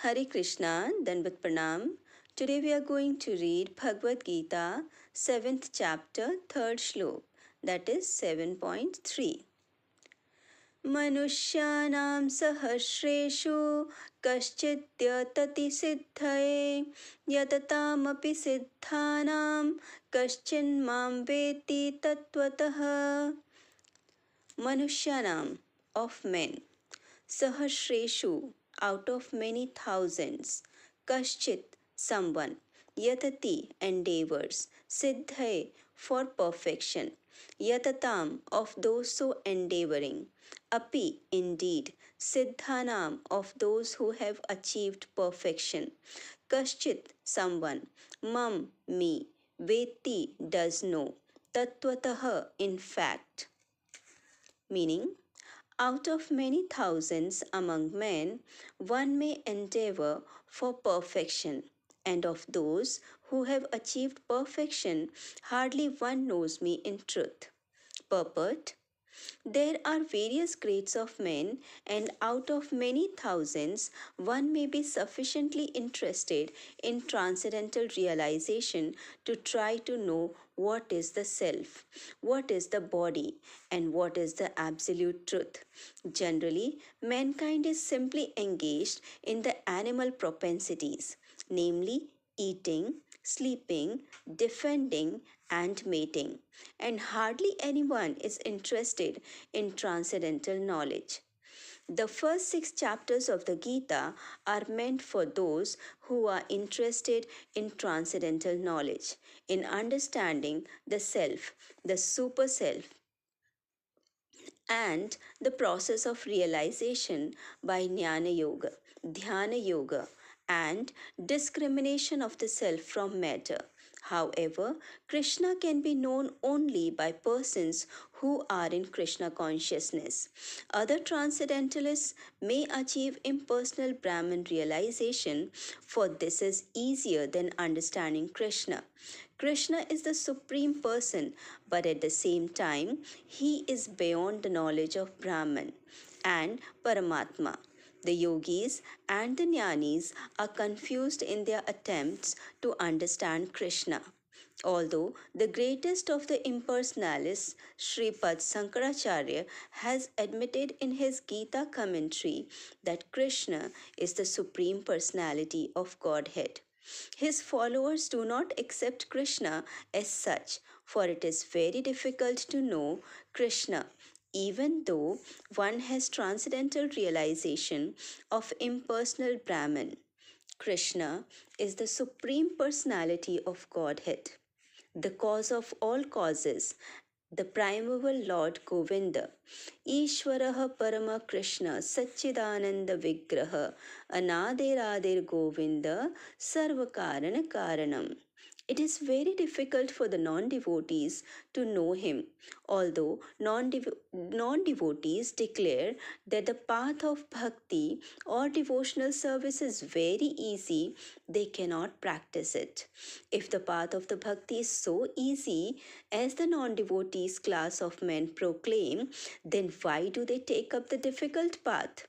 Hare Krishna, Danvat Pranam. Today we are going to read Bhagwat Gita, 7th chapter, 3rd Shlok, that is 7.3. मनुष्याणां सहस्रेषु कश्चिद्यतति सिद्धये यततामपि सिद्धानां कश्चिन्मां वेत्ति तत्त्वतः. Manushyanam, of men, Sahasreshu, out of many thousands, Kaschit, someone, Yatati, endeavors, Siddhai, for perfection, Yatatam, of those so endeavoring, Api, indeed, Siddhanam, of those who have achieved perfection, Kaschit, someone, Mam, me, Veti, does know, Tattvataha, in fact. Meaning, out of many thousands among men, one may endeavor for perfection, and of those who have achieved perfection, hardly one knows me in truth. Purport: there are various grades of men, and out of many thousands, one may be sufficiently interested in transcendental realization to try to know what is the self, what is the body, and what is the absolute truth. Generally, mankind is simply engaged in the animal propensities, namely eating, sleeping, defending, and mating, and hardly anyone is interested in transcendental knowledge. The first 6 chapters of the Gita are meant for those who are interested in transcendental knowledge, in understanding the self, the super self, and the process of realization by Jnana Yoga, Dhyana Yoga, and discrimination of the self from matter. However, Krishna can be known only by persons who are in Krishna consciousness. Other transcendentalists may achieve impersonal Brahman realization, for this is easier than understanding Krishna. Krishna is the Supreme Person, but at the same time, He is beyond the knowledge of Brahman and Paramatma. The yogis and the jnanis are confused in their attempts to understand Krishna. Although the greatest of the impersonalists, Sripad Sankaracharya, has admitted in his Gita commentary that Krishna is the Supreme Personality of Godhead, his followers do not accept Krishna as such, for it is very difficult to know Krishna even though one has transcendental realization of impersonal Brahman. Krishna is the Supreme Personality of Godhead, the cause of all causes, the primeval Lord Govinda, Ishwaraha Parama Krishna Satchidananda Vigraha Anadiradir Govinda Sarvakarana Karanam. It is very difficult for the non-devotees to know him. Although non-devotees declare that the path of bhakti or devotional service is very easy, they cannot practice it. If the path of the bhakti is so easy as the non-devotees class of men proclaim, then why do they take up the difficult path?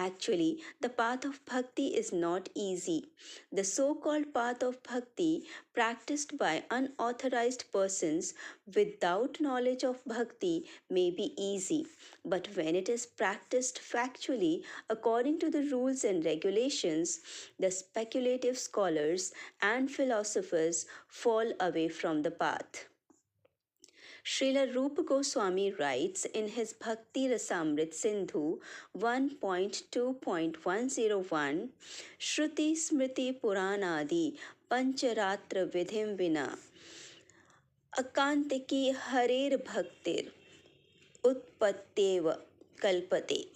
Actually, the path of bhakti is not easy. The so-called path of bhakti practiced by unauthorized persons without knowledge of bhakti may be easy. But when it is practiced factually according to the rules and regulations, the speculative scholars and philosophers fall away from the path. Srila Rupa Goswami writes in his Bhakti Rasamrit Sindhu 1.2.101, Shruti Smriti Puranadi Pancharatra Vidhim Vina Akantiki Harer Bhaktir Utpatteva Kalpate.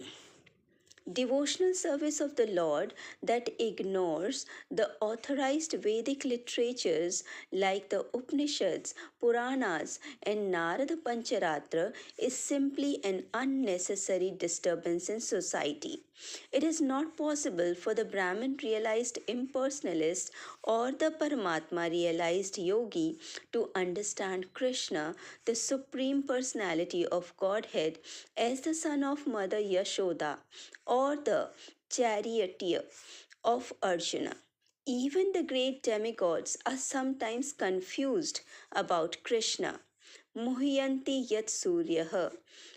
Devotional service of the Lord that ignores the authorized Vedic literatures like the Upanishads, Puranas, and Narada Pancharatra is simply an unnecessary disturbance in society. It is not possible for the Brahmin realized impersonalist or the Paramatma realized yogi to understand Krishna, the Supreme Personality of Godhead, as the son of Mother Yashoda, or the charioteer, of Arjuna. Even the great demigods are sometimes confused about Krishna. Muhyanti yat suryaha,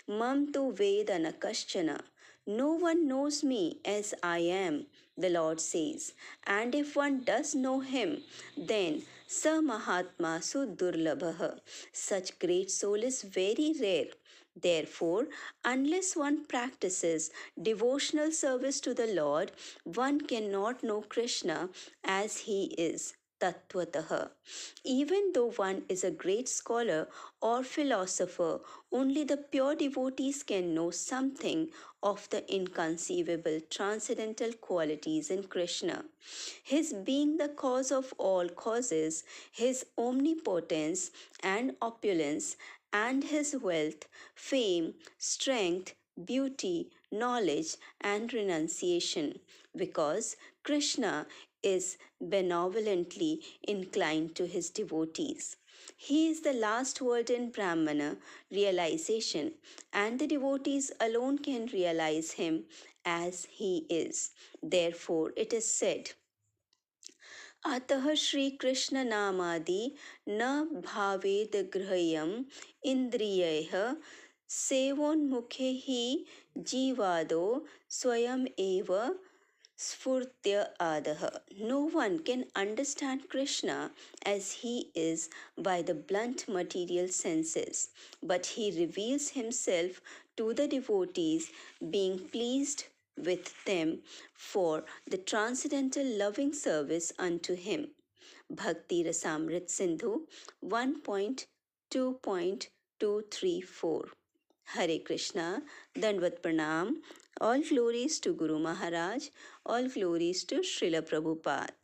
mam tu vedana kaschana. No one knows me as I am, the Lord says, and if one does know him, then sa mahatma su durlabha. Such great soul is very rare. Therefore, unless one practices devotional service to the Lord, one cannot know Krishna as he is. Tattvataha. Even though one is a great scholar or philosopher, only the pure devotees can know something of the inconceivable transcendental qualities in Krishna. His being the cause of all causes, his omnipotence and opulence, and his wealth, fame, strength, beauty, knowledge, and renunciation, because Krishna is benevolently inclined to his devotees. He is the last word in Brahmana realization, and the devotees alone can realize him as he is. Therefore, it is said, अतः श्री कृष्ण नामादि न भावेद गृह्यम इंद्रियैः सेवोन्मुखे ही जीवादो स्वयं एव स्फूर्त्य आदः. No one can understand Krishna as he is by the blunt material senses, but he reveals himself to the devotees, being pleased with them for the transcendental loving service unto him. Bhakti Rasamrit Sindhu 1.2.234. Hare Krishna, Dandvat Pranam, all glories to Guru Maharaj, all glories to Srila Prabhupada.